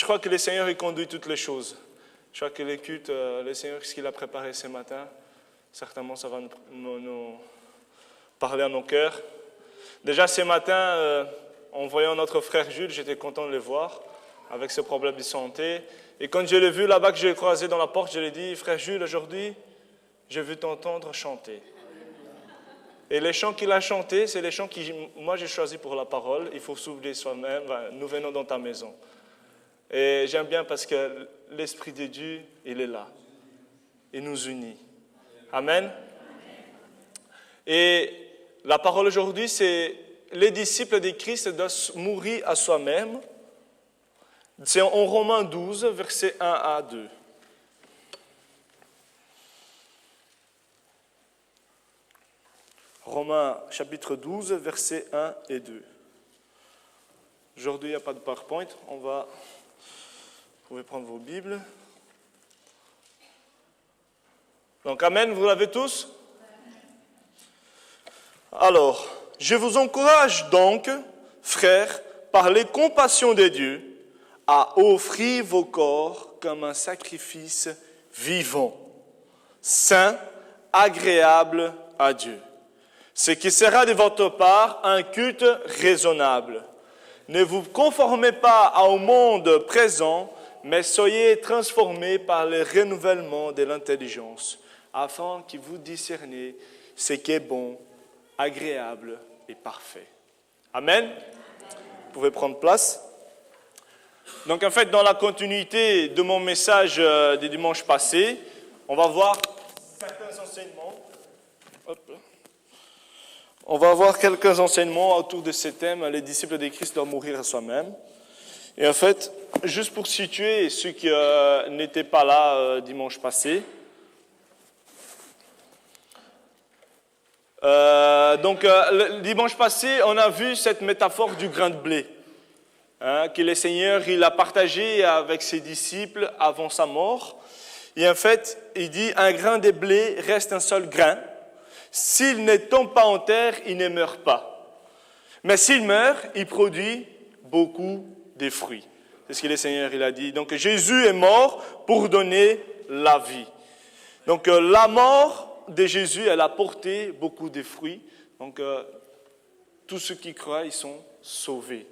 crois que le Seigneur, il conduit toutes les choses. Je crois que les cultes, le Seigneur, ce qu'il a préparé ce matin, certainement, ça va nous parler à nos cœurs. Déjà, ce matin, en voyant notre frère Jules, j'étais content de le voir, avec ses problèmes de santé. Et quand je l'ai vu là-bas, que je l'ai croisé dans la porte, je lui ai dit, frère Jules, aujourd'hui, je veux t'entendre chanter. Et les chants qu'il a chantés, c'est les chants que moi j'ai choisis pour la parole. Il faut s'oublier soi-même, nous venons dans ta maison. Et j'aime bien parce que l'Esprit de Dieu, il est là. Il nous unit. Amen. Et la parole aujourd'hui, c'est les disciples de Christ doivent mourir à soi-même. C'est en Romains 12, versets 1 à 2. Romains chapitre 12, versets 1 et 2. Aujourd'hui, il n'y a pas de PowerPoint. Vous pouvez prendre vos Bibles. Donc, Amen, vous l'avez tous? Alors, je vous encourage donc, frères, par les compassions de Dieu, à offrir vos corps comme un sacrifice vivant, saint, agréable à Dieu. Ce qui sera de votre part un culte raisonnable. Ne vous conformez pas au monde présent, mais soyez transformés par le renouvellement de l'intelligence, afin que vous discerniez ce qui est bon, agréable et parfait. Amen. Vous pouvez prendre place. Donc en fait, dans la continuité de mon message du dimanche passé, on va voir certains enseignements. On va voir quelques enseignements autour de ce thème, les disciples de Christ doivent mourir à soi-même. Et en fait, juste pour situer ceux qui n'étaient pas là dimanche passé, le dimanche passé, on a vu cette métaphore du grain de blé, que le Seigneur il a partagé avec ses disciples avant sa mort. Et en fait, il dit, un grain de blé reste un seul grain. S'il ne tombe pas en terre, il ne meurt pas. Mais s'il meurt, il produit beaucoup de fruits. C'est ce que le Seigneur il a dit. Donc Jésus est mort pour donner la vie. Donc la mort de Jésus, elle a porté beaucoup de fruits. Donc tous ceux qui croient, ils sont sauvés.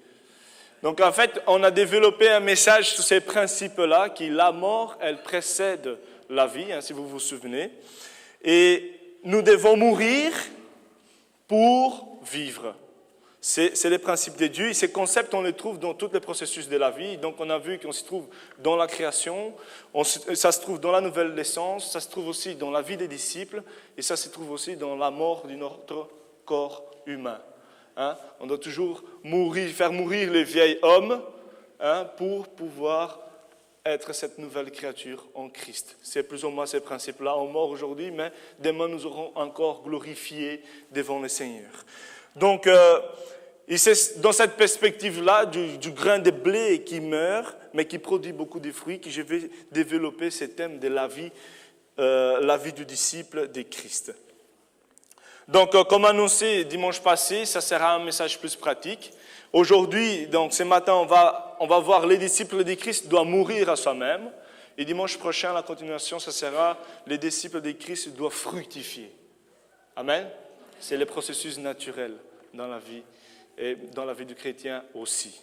Donc en fait, on a développé un message sur ces principes-là, que la mort, elle précède la vie, si vous vous souvenez. Et nous devons mourir pour vivre. C'est le principe de Dieu. Et ces concepts, on les trouve dans tous les processus de la vie. Donc, on a vu qu'on se trouve dans la création, ça se trouve dans la nouvelle naissance, ça se trouve aussi dans la vie des disciples, et ça se trouve aussi dans la mort de notre corps humain. On doit toujours faire mourir le vieil homme pour pouvoir être cette nouvelle créature en Christ. C'est plus ou moins ces principes-là. On meurt aujourd'hui, mais demain nous aurons encore glorifié devant le Seigneur. Donc, c'est dans cette perspective-là du grain de blé qui meurt, mais qui produit beaucoup de fruits, que je vais développer ce thème de la vie du disciple de Christ. Donc, comme annoncé dimanche passé, ça sera un message plus pratique. Aujourd'hui, donc ce matin, on va voir les disciples de Christ doivent mourir à soi-même. Et dimanche prochain, la continuation, ça sera les disciples de Christ doivent fructifier. Amen. C'est le processus naturel dans la vie et dans la vie du chrétien aussi.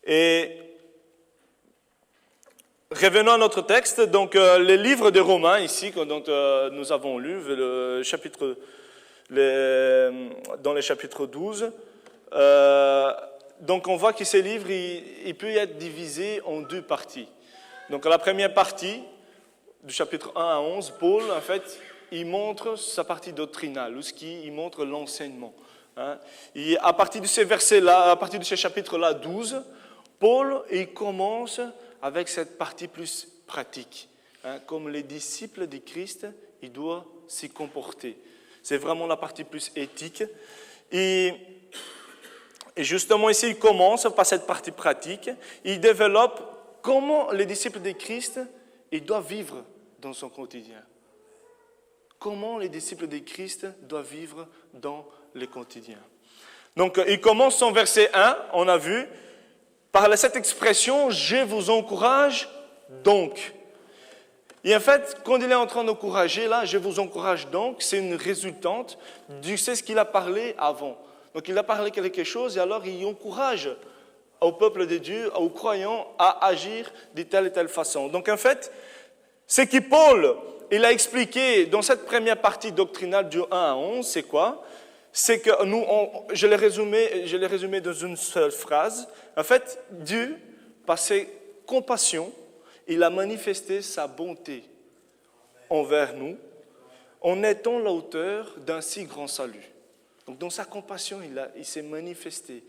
Et revenons à notre texte. Donc, le livre de Romains ici, dont nous avons lu, dans le chapitre 12. Donc on voit que ce livre, il peut être divisé en deux parties. Donc la première partie, du chapitre 1 à 11, Paul, en fait, il montre sa partie doctrinale, il montre l'enseignement. Et à partir de ces versets-là, à partir de ce chapitre-là, 12, Paul, il commence avec cette partie plus pratique. Comme les disciples de Christ, il doit s'y comporter. C'est vraiment la partie plus éthique. Et justement, ici, il commence par cette partie pratique. Il développe comment les disciples de Christ ils doivent vivre dans son quotidien. Comment les disciples de Christ doivent vivre dans le quotidien. Donc, il commence son verset 1, on a vu. par cette expression, je vous encourage donc. Et en fait, quand il est en train d'encourager, là, je vous encourage donc, c'est une résultante de ce qu'il a parlé avant. Donc il a parlé quelque chose et alors il encourage au peuple de Dieu, aux croyants, à agir de telle et telle façon. Donc en fait, ce que Paul il a expliqué dans cette première partie doctrinale du 1 à 11, c'est quoi? C'est que je l'ai résumé dans une seule phrase. En fait, Dieu, par ses compassions, il a manifesté sa bonté envers nous en étant l'auteur d'un si grand salut. Donc dans sa compassion, il s'est manifesté.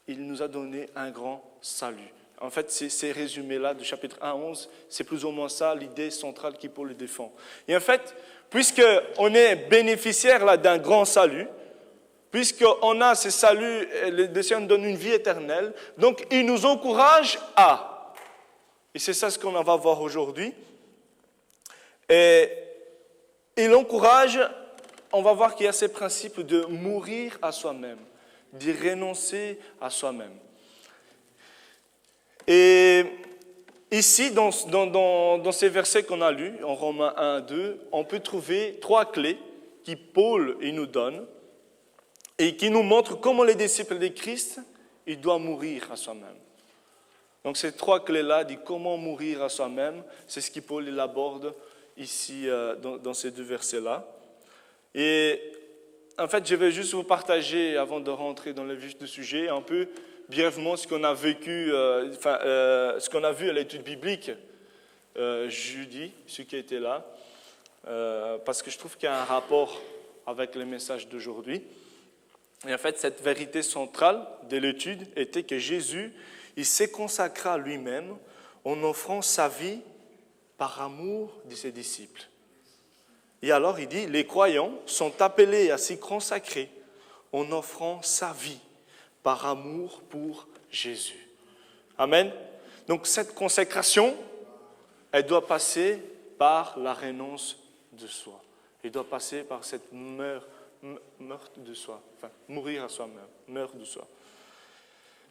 Il nous a donné un grand salut. En fait, ces résumés-là du chapitre 1 à 11, c'est plus ou moins ça l'idée centrale qui Paul le défend. Et en fait, puisqu'on est bénéficiaire là, d'un grand salut, puisqu'on a ce salut, le Seigneur nous donne une vie éternelle, donc il nous encourage à... Et c'est ça ce qu'on va voir aujourd'hui. Et il encourage, on va voir qu'il y a ces principes de mourir à soi-même, de renoncer à soi-même. Et ici, dans ces versets qu'on a lus, en Romains 1, 2, on peut trouver 3 clés qui Paul il nous donne et qui nous montrent comment les disciples de Christ, ils doivent mourir à soi-même. Donc ces 3 clés-là, de comment mourir à soi-même, c'est ce que Paul il aborde ici dans ces 2 versets-là. Et en fait, je vais juste vous partager, avant de rentrer dans le vif du sujet, un peu brièvement ce qu'on a vécu, ce qu'on a vu à l'étude biblique jeudi, ceux qui étaient là, parce que je trouve qu'il y a un rapport avec le message d'aujourd'hui. Et en fait, cette vérité centrale de l'étude était que Jésus, il s'est consacré à lui-même en offrant sa vie par amour de ses disciples. Et alors, il dit, les croyants sont appelés à s'y consacrer en offrant sa vie par amour pour Jésus. Amen. Donc, cette consécration, elle doit passer par la renonce de soi. Elle doit passer par cette meurtre de soi, enfin, mourir à soi-même, meurtre de soi.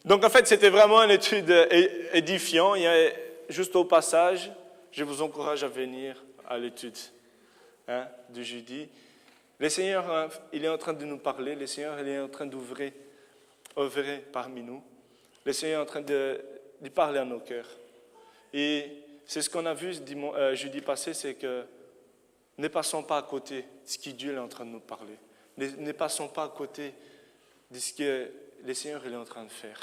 Donc, en fait, c'était vraiment une étude édifiante. Et juste au passage, je vous encourage à venir à l'étude du jeudi. Le Seigneur, il est en train de nous parler. Le Seigneur, il est en train d'œuvrer parmi nous. Le Seigneur est en train de parler à nos cœurs. Et c'est ce qu'on a vu jeudi passé, c'est que ne passons pas à côté de ce que Dieu est en train de nous parler. Ne passons pas à côté de ce que le Seigneur est en train de faire.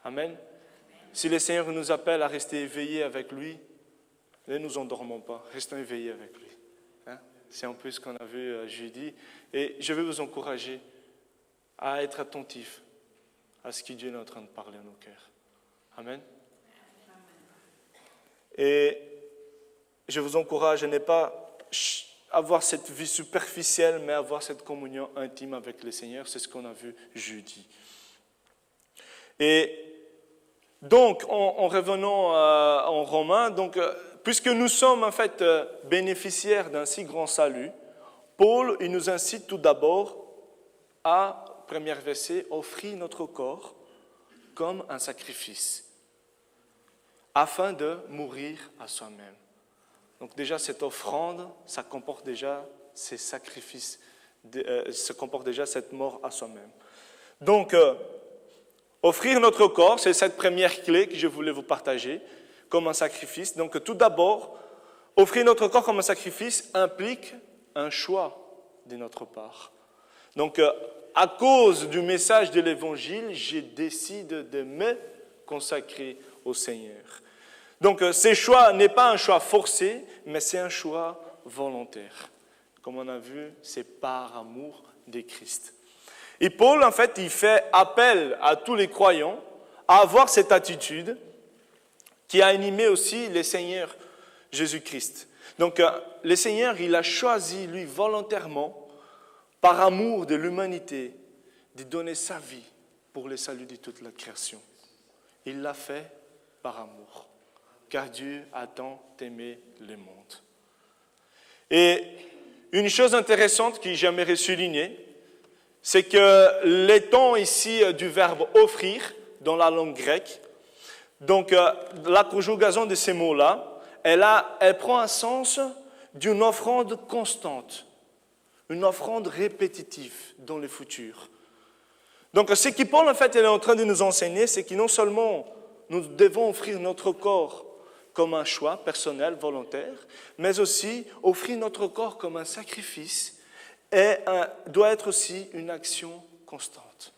Amen. Si le Seigneur nous appelle à rester éveillés avec lui, ne nous endormons pas, restons éveillés avec lui. C'est un peu ce qu'on a vu jeudi. Et je veux vous encourager à être attentifs à ce que Dieu est en train de parler à nos cœurs. Amen. Et je vous encourage à ne pas avoir cette vie superficielle, mais avoir cette communion intime avec le Seigneur. C'est ce qu'on a vu jeudi. Et donc, en revenant en Romains, donc, puisque nous sommes en fait bénéficiaires d'un si grand salut, Paul il nous incite tout d'abord à, premier verset, offrir notre corps comme un sacrifice, afin de mourir à soi-même. Donc déjà, cette offrande, ça comporte déjà ces sacrifices, ça comporte déjà cette mort à soi-même. Donc, offrir notre corps, c'est cette première clé que je voulais vous partager, comme un sacrifice. Donc tout d'abord, offrir notre corps comme un sacrifice implique un choix de notre part. Donc à cause du message de l'Évangile, je décide de me consacrer au Seigneur. Donc ce choix n'est pas un choix forcé, mais c'est un choix volontaire. Comme on a vu, c'est par amour de Christ. Et Paul, en fait, il fait appel à tous les croyants à avoir cette attitude qui a animé aussi le Seigneur Jésus-Christ. Donc, le Seigneur, il a choisi, lui, volontairement, par amour de l'humanité, de donner sa vie pour le salut de toute la création. Il l'a fait par amour, car Dieu a tant aimé le monde. Et une chose intéressante que j'aimerais souligner, c'est que les temps ici du verbe « offrir », dans la langue grecque. Donc, la conjugaison de ces mots-là, elle prend un sens d'une offrande constante, une offrande répétitive dans le futur. Donc, ce que Paul, en fait, est en train de nous enseigner, c'est que non seulement nous devons offrir notre corps comme un choix personnel, volontaire, mais aussi offrir notre corps comme un sacrifice doit être aussi une action constante.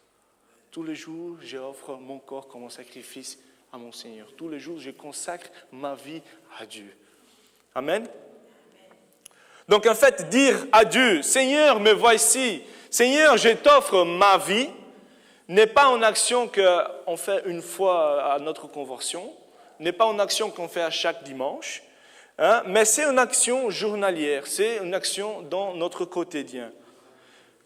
Tous les jours, j'offre mon corps comme un sacrifice à mon Seigneur. Tous les jours, je consacre ma vie à Dieu. Amen. Donc, en fait, dire à Dieu, Seigneur, me voici, Seigneur, je t'offre ma vie, n'est pas une action qu'on fait une fois à notre conversion, n'est pas une action qu'on fait à chaque dimanche, mais c'est une action journalière, c'est une action dans notre quotidien.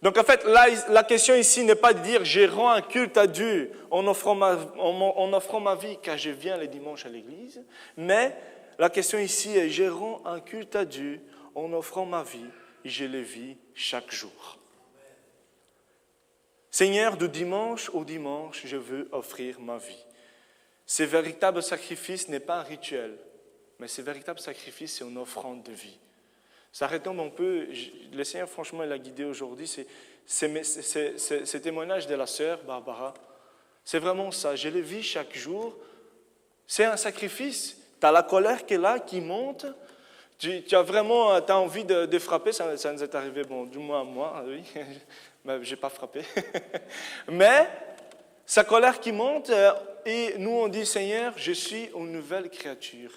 Donc en fait, là, la question ici n'est pas de dire « je rends un culte à Dieu en offrant ma vie car je viens les dimanches à l'église », mais la question ici est « je rends un culte à Dieu en offrant ma vie et je le vis chaque jour ». Seigneur, de dimanche au dimanche, je veux offrir ma vie. Ce véritable sacrifice n'est pas un rituel, mais ce véritable sacrifice, c'est une offrande de vie. S'arrêtons un peu, le Seigneur, franchement, il a guidé aujourd'hui, ce témoignage de la sœur Barbara, c'est vraiment ça, je le vis chaque jour, c'est un sacrifice. Tu as la colère qui est là, qui monte, tu as envie de frapper, ça nous est arrivé, bon, du moins à moi, oui, mais je n'ai pas frappé. Mais sa colère qui monte, et nous on dit, Seigneur, je suis une nouvelle créature.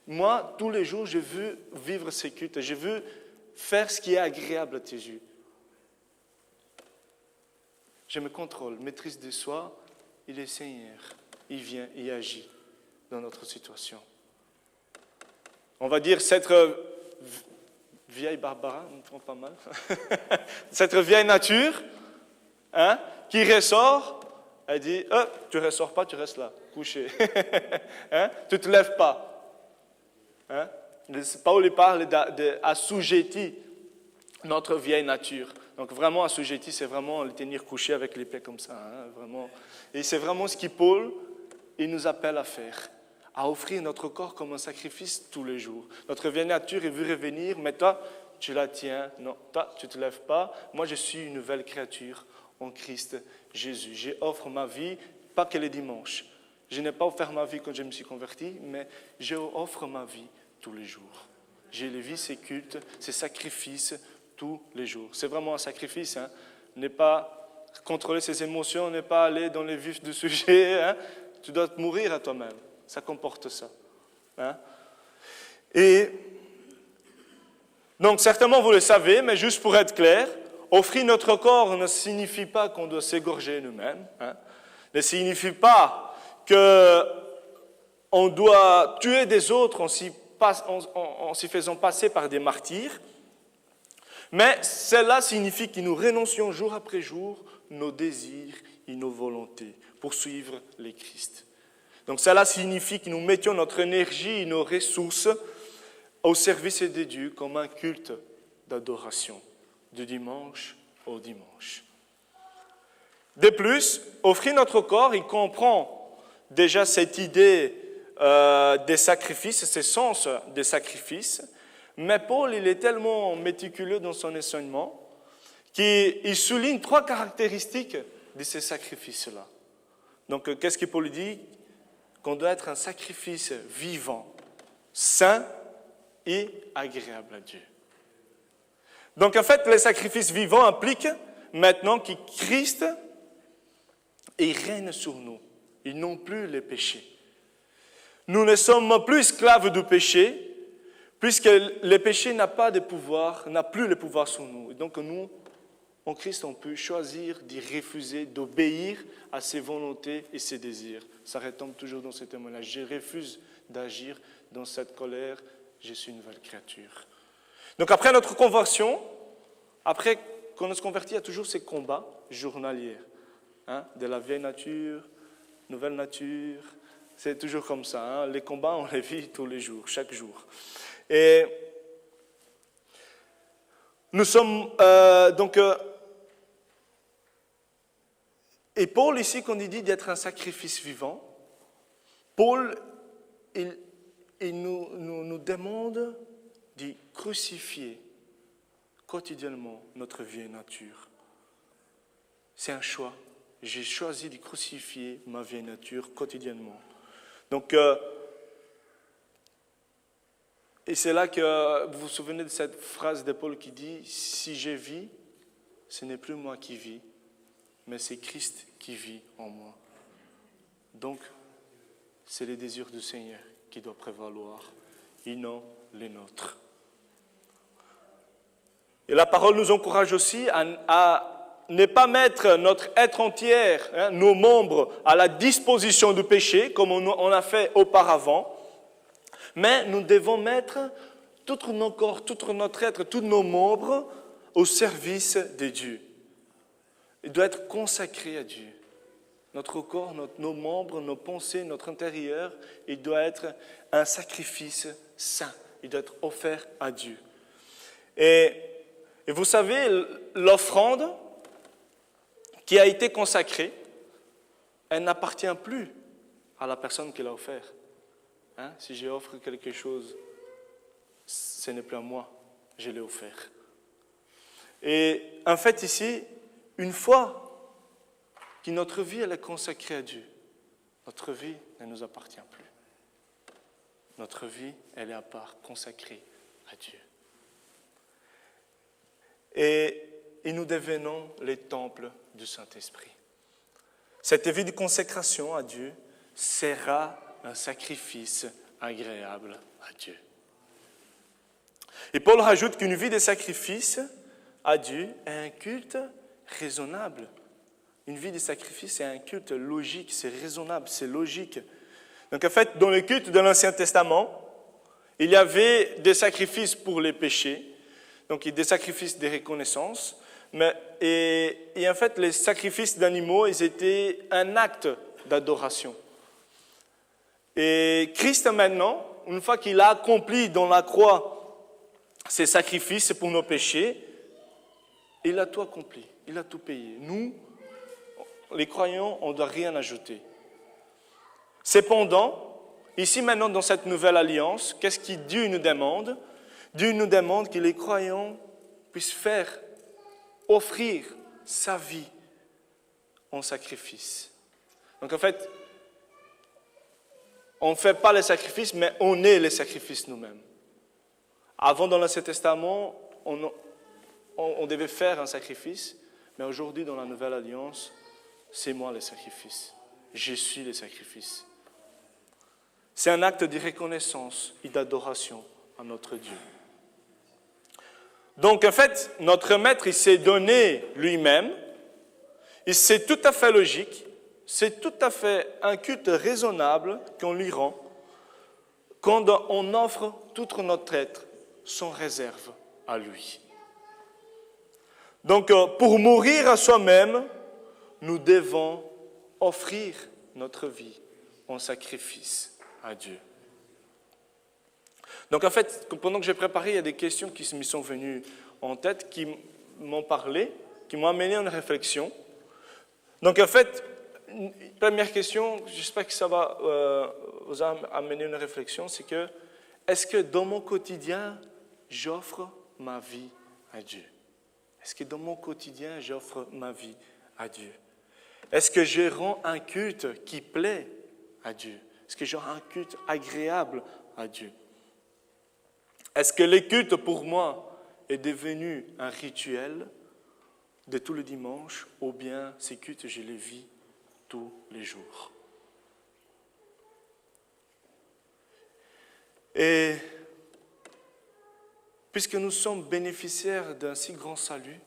Moi, tous les jours, je veux vivre ces cultes, je veux faire ce qui est agréable à tes yeux. Je me contrôle, maîtrise de soi, et le Seigneur, il vient et agit dans notre situation. On va dire, cette vieille Barbara, on me prend pas mal, cette vieille nature, qui ressort, elle dit, tu ne ressors pas, tu restes là, couché. Tu ne te lèves pas. Paul parle d'assujetti notre vieille nature. Donc vraiment assujetti, c'est vraiment le tenir couché avec les pieds comme ça. Vraiment. Et c'est vraiment ce que Paul il nous appelle à faire, à offrir notre corps comme un sacrifice tous les jours. Notre vieille nature, elle veut revenir, mais toi, tu la tiens. Non, toi, tu ne te lèves pas. Moi, je suis une nouvelle créature en Christ Jésus. J'offre ma vie, pas que les dimanches. Je n'ai pas offert ma vie quand je me suis converti, mais j'offre ma vie tous les jours. Je les vis, ces cultes, ces sacrifices tous les jours. C'est vraiment un sacrifice. Ne pas contrôler ses émotions, ne pas aller dans les vifs du sujet. Tu dois te mourir à toi-même. Ça comporte ça. Et donc, certainement, vous le savez, mais juste pour être clair, offrir notre corps ne signifie pas qu'on doit s'égorger nous-mêmes. Ne signifie pas qu'on doit tuer des autres en s'y faisant passer par des martyrs. Mais cela signifie que nous renoncions jour après jour nos désirs et nos volontés pour suivre le Christ. Donc cela signifie que nous mettions notre énergie et nos ressources au service de Dieu comme un culte d'adoration, de dimanche au dimanche. De plus, offrir notre corps, il comprend déjà cette idée des sacrifices, ce sens des sacrifices, mais Paul, il est tellement méticuleux dans son enseignement qu'il souligne 3 caractéristiques de ces sacrifices-là. Donc, qu'est-ce que Paul dit? Qu'on doit être un sacrifice vivant, saint et agréable à Dieu. Donc, en fait, les sacrifices vivants impliquent maintenant que Christ règne sur nous. Ils n'ont plus les péchés. Nous ne sommes plus esclaves du péché, puisque le péché n'a plus le pouvoir sur nous. Et donc nous, en Christ, on peut choisir d'y refuser, d'obéir à ses volontés et ses désirs. Ça retombe toujours dans ce témoignage. Je refuse d'agir dans cette colère, je suis une nouvelle créature. Donc après notre conversion, après qu'on se convertit, il y a toujours ces combats journaliers. De la vieille nature, nouvelle nature, c'est toujours comme ça. Les combats, on les vit tous les jours, chaque jour. Et nous sommes Et Paul, ici, quand il dit d'être un sacrifice vivant, Paul, il nous demande de crucifier quotidiennement notre vieille nature. C'est un choix. J'ai choisi de crucifier ma vieille nature quotidiennement. Donc, et c'est là que vous vous souvenez de cette phrase de Paul qui dit « Si je vis, ce n'est plus moi qui vis, mais c'est Christ qui vit en moi. » Donc, c'est les désirs du Seigneur qui doivent prévaloir, et non les nôtres. Et la parole nous encourage aussi à ne pas mettre notre être entier, nos membres, à la disposition du péché, comme on a fait auparavant, mais nous devons mettre tout nos corps, tout notre être, tous nos membres au service de Dieu. Il doit être consacré à Dieu. Notre corps, nos membres, nos pensées, notre intérieur, il doit être un sacrifice saint. Il doit être offert à Dieu. Et vous savez, l'offrande qui a été consacrée, elle n'appartient plus à la personne qui l'a offert. Si j'offre quelque chose, ce n'est plus à moi, je l'ai offert. Et en fait ici, une fois que notre vie elle est consacrée à Dieu, notre vie ne nous appartient plus. Notre vie, elle est à part, consacrée à Dieu. Et nous devenons les temples du Saint-Esprit. Cette vie de consécration à Dieu sera un sacrifice agréable à Dieu. Et Paul rajoute qu'une vie de sacrifice à Dieu est un culte raisonnable. Une vie de sacrifice est un culte logique, c'est raisonnable, c'est logique. Donc en fait, dans le culte de l'Ancien Testament, il y avait des sacrifices pour les péchés, donc des sacrifices de reconnaissance, et en fait, les sacrifices d'animaux, ils étaient un acte d'adoration. Et Christ maintenant, une fois qu'il a accompli dans la croix ces sacrifices pour nos péchés, il a tout accompli, il a tout payé. Nous, les croyants, on ne doit rien ajouter. Cependant, ici maintenant dans cette nouvelle alliance, qu'est-ce que Dieu nous demande ? Dieu nous demande que les croyants puissent offrir sa vie en sacrifice. Donc en fait, on ne fait pas les sacrifices, mais on est les sacrifices nous-mêmes. Avant, dans l'Ancien Testament, on devait faire un sacrifice, mais aujourd'hui, dans la Nouvelle Alliance, c'est moi le sacrifice. Je suis le sacrifice. C'est un acte de reconnaissance et d'adoration à notre Dieu. Donc, en fait, notre Maître, il s'est donné lui-même, et c'est tout à fait logique, c'est tout à fait un culte raisonnable qu'on lui rend quand on offre tout notre être sans réserve à lui. Donc, pour mourir à soi-même, nous devons offrir notre vie en sacrifice à Dieu. Donc, en fait, pendant que j'ai préparé, il y a des questions qui me sont venues en tête, qui m'ont parlé, qui m'ont amené à une réflexion. Donc, en fait, première question, j'espère que ça va vous amener à une réflexion, c'est que, est-ce que dans mon quotidien, j'offre ma vie à Dieu? Est-ce que dans mon quotidien, j'offre ma vie à Dieu? Est-ce que je rends un culte qui plaît à Dieu? Est-ce que je rends un culte agréable à Dieu? Est-ce que le culte pour moi est devenu un rituel de tous les dimanches, ou bien ces cultes, je les vis tous les jours? Et puisque nous sommes bénéficiaires d'un si grand salut,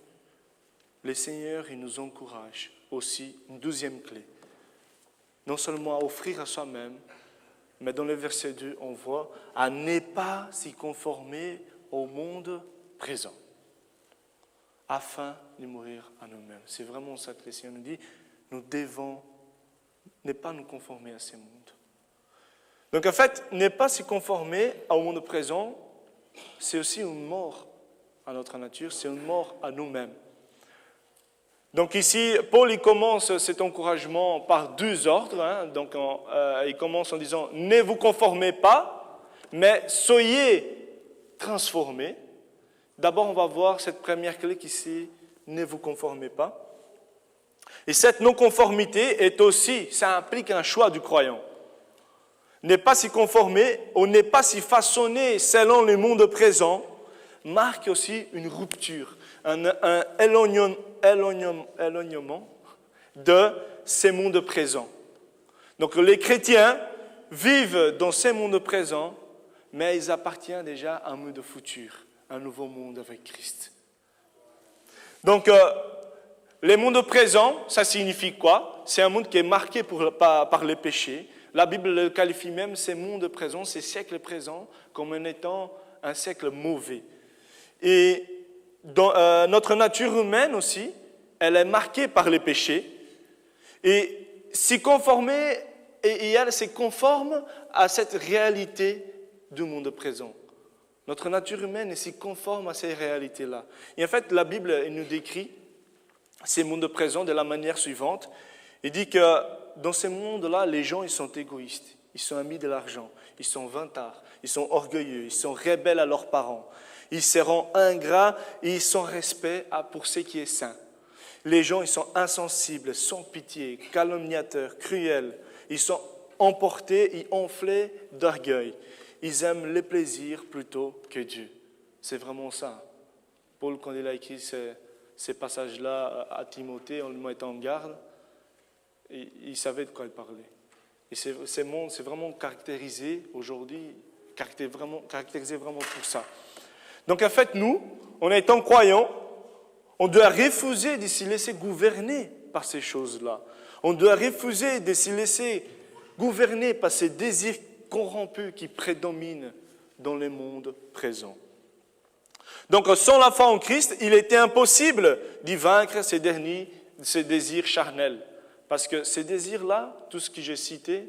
le Seigneur il nous encourage aussi, une deuxième clé, non seulement à offrir à soi-même, mais dans le verset 2, on voit à ne pas s'y conformer au monde présent, afin de mourir à nous-mêmes. C'est vraiment ça que le Seigneur nous dit, nous devons ne pas nous conformer à ce monde. Donc en fait, ne pas s'y conformer au monde présent, c'est aussi une mort à notre nature, c'est une mort à nous-mêmes. Donc ici, Paul il commence cet encouragement par 2 ordres. Donc il commence en disant « Ne vous conformez pas, mais soyez transformés ». D'abord, on va voir cette première clé ici, « Ne vous conformez pas ». Et cette non-conformité est aussi, ça implique un choix du croyant. Ne pas s'y conformer ou ne pas s'y façonner selon le monde présent marque aussi une rupture, un éloignement de ces mondes présents. Donc les chrétiens vivent dans ces mondes présents, mais ils appartiennent déjà à un monde futur, un nouveau monde avec Christ. Donc les mondes présents, ça signifie quoi? C'est un monde qui est marqué par les péchés. La Bible qualifie même ces mondes présents, ces siècles présents, comme en étant un siècle mauvais. Et dans, notre nature humaine aussi, elle est marquée par les péchés. Et s'y conformer, et elle s'est conforme à cette réalité du monde présent. Notre nature humaine est si conforme à ces réalités-là. Et en fait, la Bible elle nous décrit ces mondes présents de la manière suivante. Il dit que dans ces mondes-là, les gens ils sont égoïstes, ils sont amis de l'argent, ils sont vantards, ils sont orgueilleux, ils sont rebelles à leurs parents, ils seront ingrats et ils sont respect pour ce qui est saint. Les gens ils sont insensibles, sans pitié, calomniateurs, cruels, ils sont emportés et enflés d'orgueil. Ils aiment les plaisirs plutôt que Dieu. C'est vraiment ça. Paul, quand il a écrit ces passages-là à Timothée, en le mettant en garde, il savait de quoi il parlait. Et ces mondes, c'est vraiment caractérisé aujourd'hui, caractérisé vraiment pour ça. Donc en fait, nous, en étant croyants, on doit refuser de se laisser gouverner par ces choses-là. On doit refuser de se laisser gouverner par ces désirs corrompus qui prédominent dans le monde présent. Donc sans la foi en Christ, il était impossible d'y vaincre ces désirs charnels. Parce que ces désirs-là, tout ce que j'ai cité,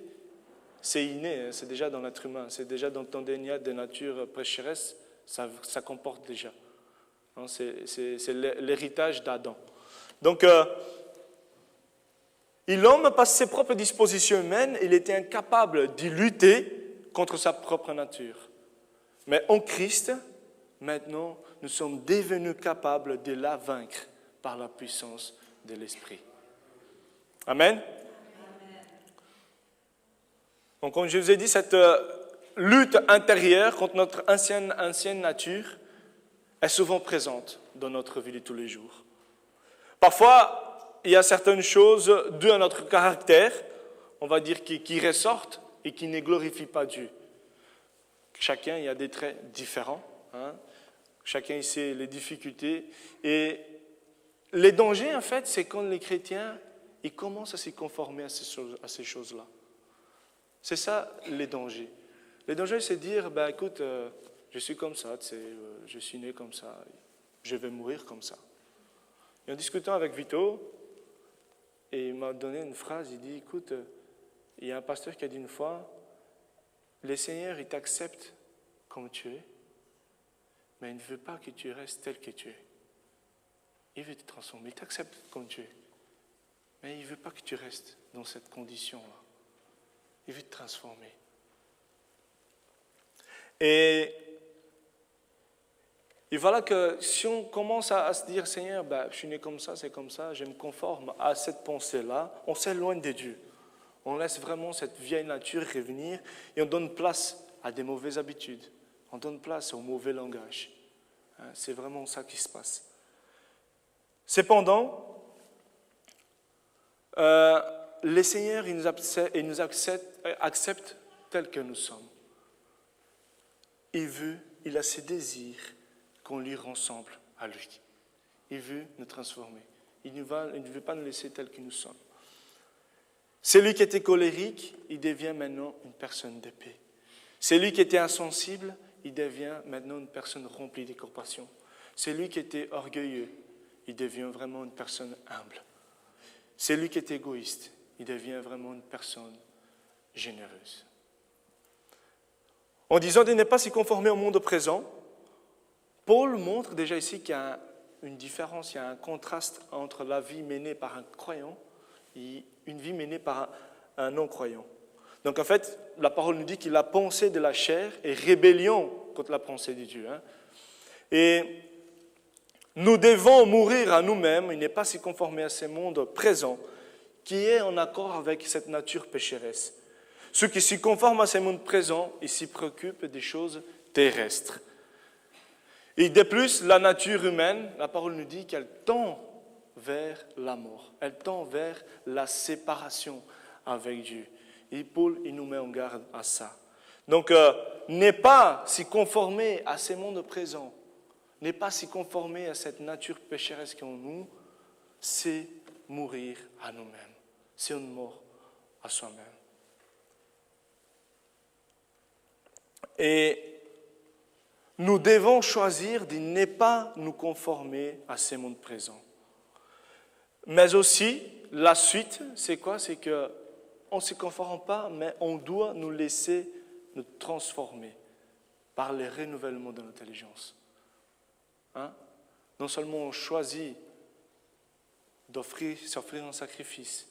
c'est inné, c'est déjà dans l'être humain, c'est déjà dans ton DNA de nature pécheresse, ça comporte déjà. C'est l'héritage d'Adam. Donc, l'homme, par ses propres dispositions humaines, il était incapable d'y lutter contre sa propre nature. Mais en Christ, maintenant, nous sommes devenus capables de la vaincre par la puissance de l'Esprit. Amen. Donc, comme je vous ai dit, cette lutte intérieure contre notre ancienne nature est souvent présente dans notre vie de tous les jours. Parfois, il y a certaines choses dues à notre caractère, on va dire, qui ressortent et qui ne glorifient pas Dieu. Chacun, il y a des traits différents. Chacun sait les difficultés. Et les dangers, en fait, c'est quand les chrétiens ils commencent à s'y conformer à ces choses-là. C'est ça, les dangers. Les dangers, c'est dire, écoute, je suis comme ça, je suis né comme ça, je vais mourir comme ça. Et en discutant avec Vito, et il m'a donné une phrase, il dit, écoute, il y a un pasteur qui a dit une fois, le Seigneur, il t'accepte comme tu es, mais il ne veut pas que tu restes tel que tu es. Il veut te transformer, il t'accepte comme tu es. Mais il ne veut pas que tu restes dans cette condition-là. Il veut te transformer. Et voilà que si on commence à se dire, Seigneur, je suis né comme ça, c'est comme ça, je me conforme à cette pensée-là, on s'éloigne de Dieu. On laisse vraiment cette vieille nature revenir et on donne place à des mauvaises habitudes. On donne place au mauvais langage. C'est vraiment ça qui se passe. Cependant, le Seigneur il nous accepte tels que nous sommes. Il a ses désirs qu'on lui ressemble à lui. Il veut nous transformer. Il ne veut pas nous laisser tels que nous sommes. Celui qui était colérique, il devient maintenant une personne de paix. Celui qui était insensible, il devient maintenant une personne remplie de compassion. Celui qui était orgueilleux, il devient vraiment une personne humble. Celui qui est égoïste, il devient vraiment une personne généreuse. En disant de ne pas s'y conformer au monde présent, Paul montre déjà ici qu'il y a une différence, il y a un contraste entre la vie menée par un croyant et une vie menée par un non-croyant. Donc en fait, la parole nous dit que la pensée de la chair est rébellion contre la pensée de Dieu. Et nous devons mourir à nous-mêmes et ne pas s'y conformer à ce monde présent qui est en accord avec cette nature pécheresse. Ceux qui s'y conforment à ce monde présent, ils s'y préoccupent des choses terrestres. Et de plus, la nature humaine, la parole nous dit qu'elle tend vers la mort. Elle tend vers la séparation avec Dieu. Et Paul, il nous met en garde à ça. Donc, n'est pas s'y conformer à ce monde présent, n'est pas s'y conformer à cette nature pécheresse qui est en nous, c'est mourir à nous-mêmes. C'est une mort à soi-même. Et nous devons choisir de ne pas nous conformer à ce monde présent. Mais aussi, la suite, c'est quoi? C'est qu'on ne se conforme pas, mais on doit nous laisser nous transformer par le renouvellement de notre intelligence. Non seulement on choisit s'offrir un sacrifice,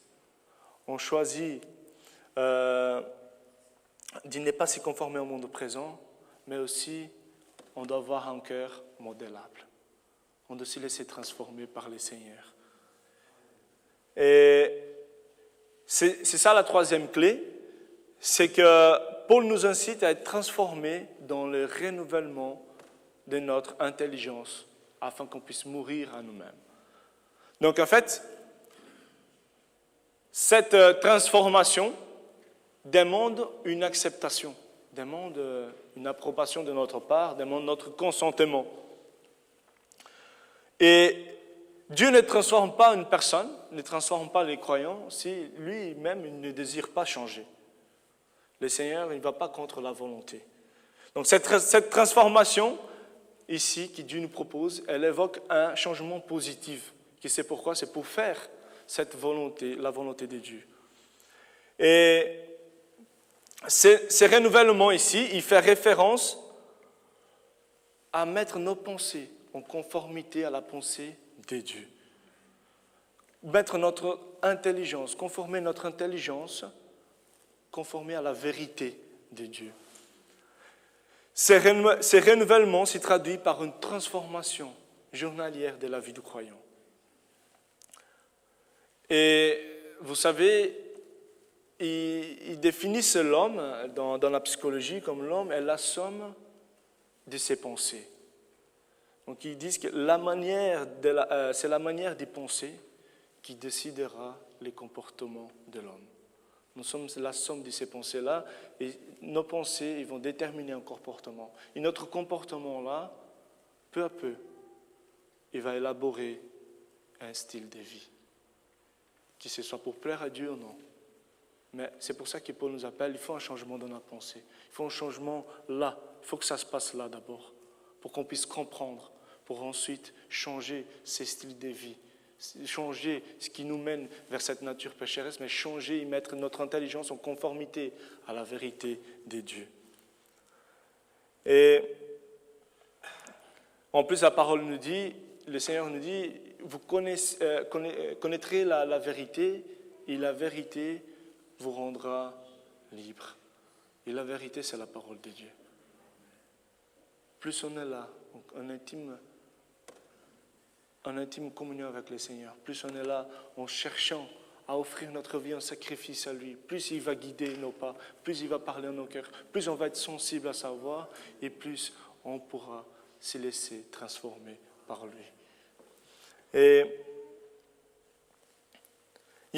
on choisit de ne pas se conformer au monde présent, mais aussi on doit avoir un cœur modélable. On doit se laisser transformer par le Seigneur. Et c'est ça la troisième clé, c'est que Paul nous incite à être transformés dans le renouvellement de notre intelligence afin qu'on puisse mourir à nous-mêmes. Donc en fait, cette transformation demande une acceptation, demande une approbation de notre part, demande notre consentement. Et Dieu ne transforme pas une personne, ne transforme pas les croyants si lui-même il ne désire pas changer. Le Seigneur, il ne va pas contre la volonté. Donc cette transformation ici que Dieu nous propose, elle évoque un changement positif. Qui c'est pourquoi? C'est pour faire cette volonté, la volonté de Dieu. Et ce renouvellement ici, il fait référence à mettre nos pensées en conformité à la pensée de Dieu. Mettre notre intelligence, conformer notre intelligence, conformer à la vérité de Dieu. Ces renouvellements s'y traduisent par une transformation journalière de la vie du croyant. Et vous savez, ils définissent l'homme dans la psychologie comme l'homme est la somme de ses pensées. Donc ils disent que c'est la manière de penser qui décidera les comportements de l'homme. Nous sommes la somme de ces pensées-là et nos pensées ils vont déterminer un comportement. Et notre comportement-là, peu à peu, il va élaborer un style de vie. Que ce soit pour plaire à Dieu ou non. Mais c'est pour ça que Paul nous appelle, il faut un changement dans notre pensée. Il faut un changement là. Il faut que ça se passe là d'abord. Pour qu'on puisse comprendre. Pour ensuite changer ces styles de vie. Changer ce qui nous mène vers cette nature pécheresse, mais changer et mettre notre intelligence en conformité à la vérité de Dieu. Et en plus, la parole nous dit, le Seigneur nous dit, vous connaîtrez la vérité et la vérité vous rendra libre. Et la vérité, c'est la parole de Dieu. Plus on est là, en intime communion avec le Seigneur, plus on est là en cherchant à offrir notre vie en sacrifice à lui, plus il va guider nos pas, plus il va parler à nos cœurs, plus on va être sensible à sa voix et plus on pourra se laisser transformer par lui. Et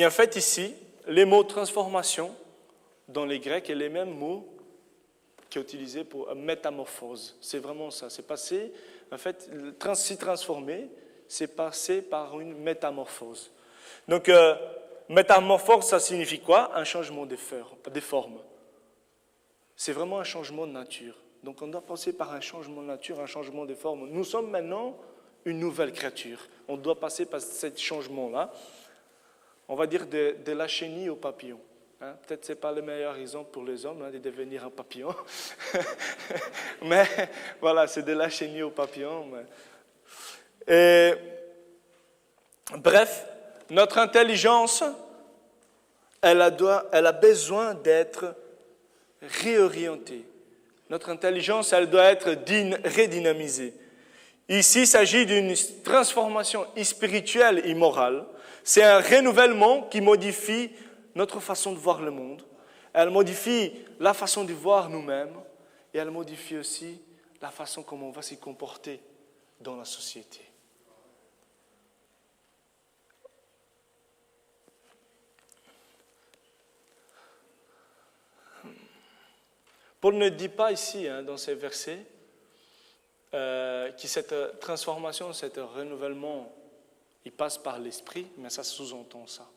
en fait ici, les mots transformation dans les Grecs est les mêmes mots qui est utilisé pour métamorphose. C'est vraiment ça. C'est passé, en fait, s'y transformer, c'est passé par une métamorphose. Donc, métamorphose, ça signifie quoi? Un changement des formes. C'est vraiment un changement de nature. Donc, on doit passer par un changement de nature, un changement de forme. Nous sommes maintenant une nouvelle créature. On doit passer par ce changement-là. On va dire de la chenille au papillon. Peut-être que ce n'est pas le meilleur exemple pour les hommes de devenir un papillon. Mais voilà, c'est de la chenille au papillon. Et, bref, notre intelligence, elle a besoin d'être réorientée. Notre intelligence, elle doit être redynamisée. Ici, il s'agit d'une transformation spirituelle et morale. C'est un renouvellement qui modifie notre façon de voir le monde. Elle modifie la façon de voir nous-mêmes et elle modifie aussi la façon comment on va s'y comporter dans la société. Paul ne dit pas ici, dans ces versets, que cette transformation, ce renouvellement, il passe par l'esprit, mais ça sous-entend ça.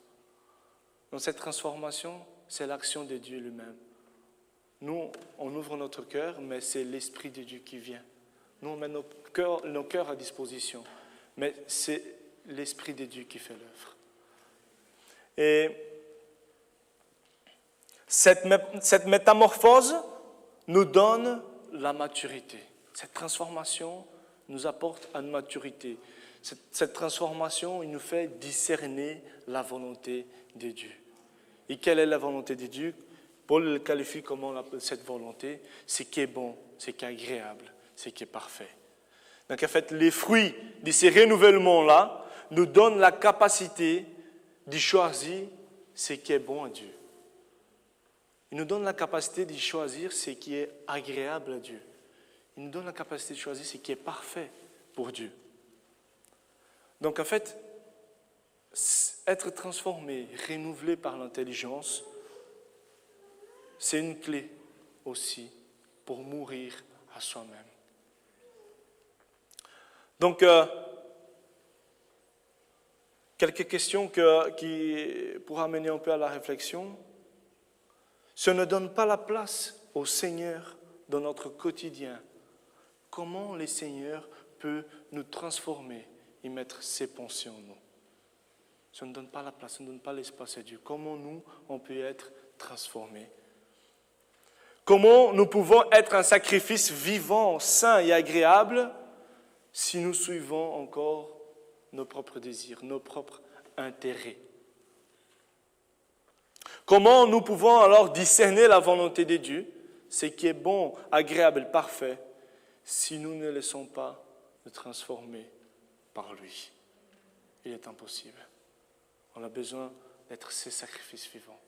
Donc cette transformation, c'est l'action de Dieu lui-même. Nous, on ouvre notre cœur, mais c'est l'Esprit de Dieu qui vient. Nous, on met nos cœurs à disposition, mais c'est l'Esprit de Dieu qui fait l'œuvre. Et cette métamorphose nous donne la maturité. Cette transformation nous apporte une maturité. Cette transformation, il nous fait discerner la volonté de Dieu. Et quelle est la volonté de Dieu? Paul le qualifie comment cette volonté, c'est qui est bon, c'est qui est agréable, c'est qui est parfait. Donc en fait, les fruits de ces renouvellements-là nous donnent la capacité de choisir ce qui est bon à Dieu. Il nous donne la capacité de choisir ce qui est agréable à Dieu. Il nous donne la capacité de choisir ce qui est parfait pour Dieu. Donc en fait, être transformé, renouvelé par l'intelligence, c'est une clé aussi pour mourir à soi-même. Donc, quelques questions pour amener un peu à la réflexion. Si on ne donne pas la place au Seigneur dans notre quotidien, comment le Seigneur peut nous transformer et mettre ses pensées en nous? Si on ne donne pas la place, on ne donne pas l'espace à Dieu, comment nous, on peut être transformés? Comment nous pouvons être un sacrifice vivant, sain et agréable si nous suivons encore nos propres désirs, nos propres intérêts? Comment nous pouvons alors discerner la volonté de Dieu, ce qui est bon, agréable, parfait, si nous ne laissons pas nous transformer par lui? Il est impossible. On a besoin d'être ces sacrifices vivants.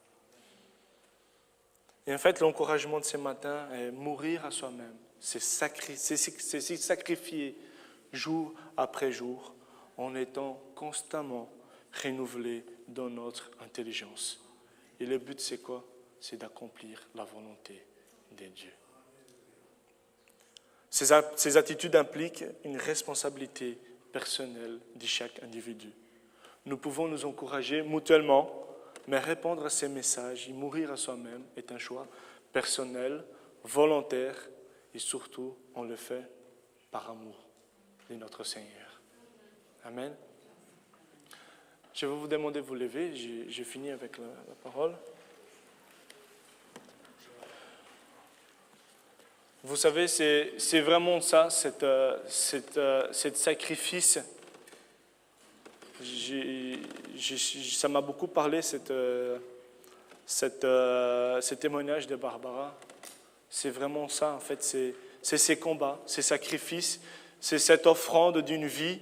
Et en fait, l'encouragement de ce matin est mourir à soi-même. C'est sacrifier jour après jour en étant constamment renouvelé dans notre intelligence. Et le but, c'est quoi? C'est d'accomplir la volonté de Dieu. Ces attitudes impliquent une responsabilité personnelle de chaque individu. Nous pouvons nous encourager mutuellement, mais répondre à ces messages et mourir à soi-même est un choix personnel, volontaire, et surtout, on le fait par amour de notre Seigneur. Amen. Je vais vous demander de vous lever, j'ai fini avec la parole. Vous savez, c'est vraiment ça, cet sacrifice. Ça m'a beaucoup parlé, ce témoignage de Barbara. C'est vraiment ça, en fait, c'est ces combats, ces sacrifices, c'est cette offrande d'une vie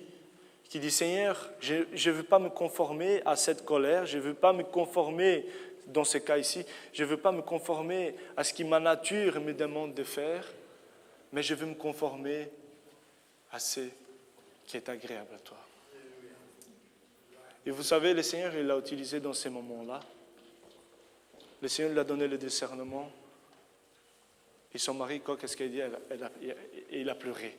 qui dit, Seigneur, je ne veux pas me conformer à cette colère, je ne veux pas me conformer, dans ce cas ici, je ne veux pas me conformer à ce que ma nature me demande de faire, mais je veux me conformer à ce qui est agréable à toi. Et vous savez, le Seigneur, il l'a utilisé dans ces moments-là. Le Seigneur lui a donné le discernement. Et son mari, qu'est-ce qu'elle dit? Il a pleuré.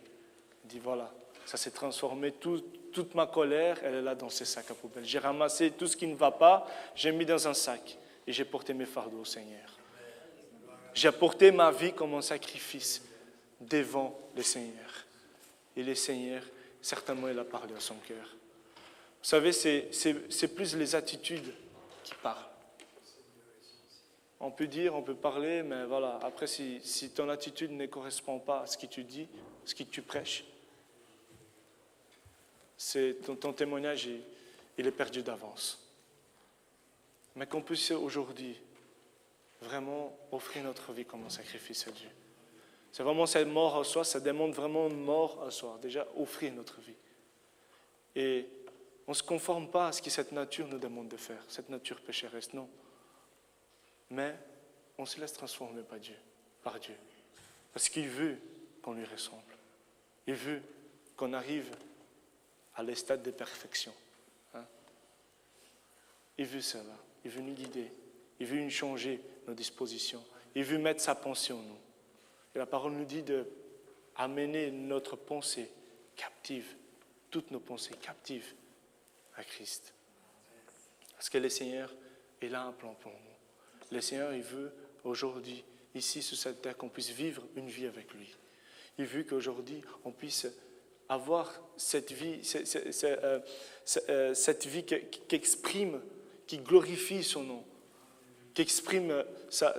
Il dit, voilà, ça s'est transformé, toute ma colère, elle est là dans ces sacs à poubelle. J'ai ramassé tout ce qui ne va pas, j'ai mis dans un sac et j'ai porté mes fardeaux au Seigneur. J'ai apporté ma vie comme un sacrifice devant le Seigneur. Et le Seigneur, certainement, il a parlé à son cœur. Vous savez, c'est plus les attitudes qui parlent. On peut dire, on peut parler, mais voilà, après, si ton attitude ne correspond pas à ce que tu dis, ce que tu prêches, ton témoignage, il est perdu d'avance. Mais qu'on puisse aujourd'hui vraiment offrir notre vie comme un sacrifice à Dieu. C'est vraiment cette mort à soi, ça demande vraiment une mort à soi. Déjà, offrir notre vie. Et on ne se conforme pas à ce que cette nature nous demande de faire, cette nature pécheresse, non. Mais on se laisse transformer par Dieu. Parce qu'il veut qu'on lui ressemble. Il veut qu'on arrive à le stade de perfection. Il veut cela. Il veut nous guider. Il veut nous changer nos dispositions. Il veut mettre sa pensée en nous. Et la parole nous dit d'amener notre pensée captive, toutes nos pensées captives à Christ. Parce que le Seigneur, il a un plan pour nous. Le Seigneur, il veut aujourd'hui, ici sur cette terre, qu'on puisse vivre une vie avec lui. Il veut qu'aujourd'hui, on puisse avoir cette vie, cette vie qui exprime, qui glorifie son nom, qui exprime sa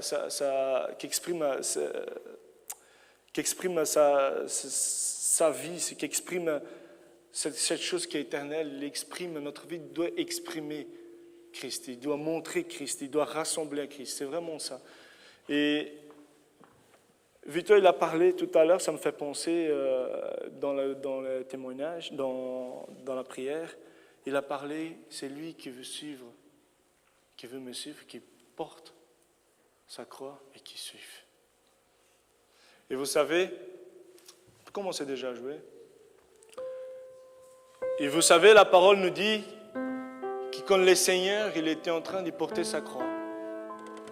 vie, qui exprime cette chose qui est éternelle, il exprime, notre vie doit exprimer Christ, il doit montrer Christ, il doit rassembler à Christ, c'est vraiment ça. Et Victor, il a parlé tout à l'heure, ça me fait penser dans le témoignage, dans la prière, il a parlé, c'est lui qui veut me suivre, qui porte sa croix et qui suit. Et vous savez, on peut commencer déjà à jouer. Et vous savez, la parole nous dit que quand le Seigneur, il était en train de porter sa croix,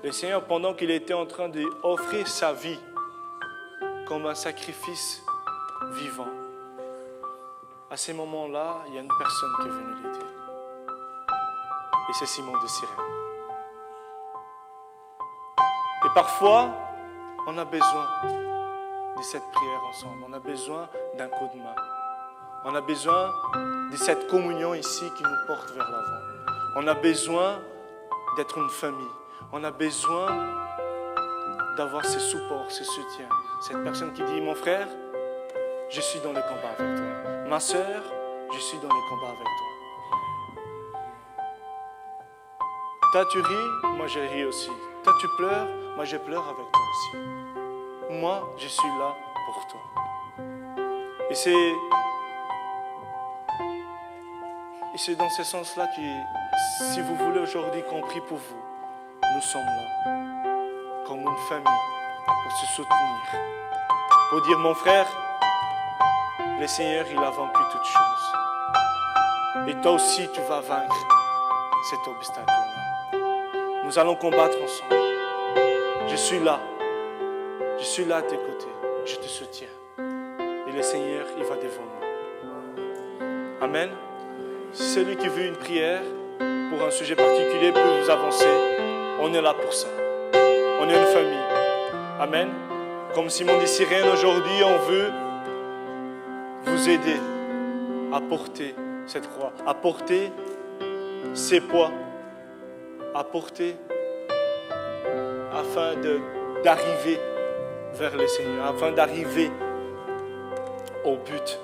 le Seigneur, pendant qu'il était en train d'offrir sa vie comme un sacrifice vivant, à ces moments-là, il y a une personne qui est venue l'aider. Et c'est Simon de Cyrène. Et parfois, on a besoin de cette prière ensemble. On a besoin d'un coup de main. On a besoin de cette communion ici qui nous porte vers l'avant. On a besoin d'être une famille. On a besoin d'avoir ce support, ce soutien. Cette personne qui dit, mon frère, je suis dans le combat avec toi. Ma sœur, je suis dans le combat avec toi. Toi, tu ris, moi je ris aussi. Toi, tu pleures, moi je pleure avec toi aussi. Moi, je suis là pour toi. Et c'est dans ce sens-là que, si vous voulez aujourd'hui qu'on prie pour vous, nous sommes là, comme une famille, pour se soutenir, pour dire, mon frère, le Seigneur, il a vaincu toutes choses. Et toi aussi, tu vas vaincre cet obstacle-là. Nous allons combattre ensemble. Je suis là. Je suis là à tes côtés. Je te soutiens. Et le Seigneur, il va devant nous. Amen. Si celui qui veut une prière pour un sujet particulier peut vous avancer, on est là pour ça. On est une famille. Amen. Comme Simon de Cyrène, aujourd'hui, on veut vous aider à porter cette croix, à porter ces poids, à porter afin d'arriver vers le Seigneur, afin d'arriver au but.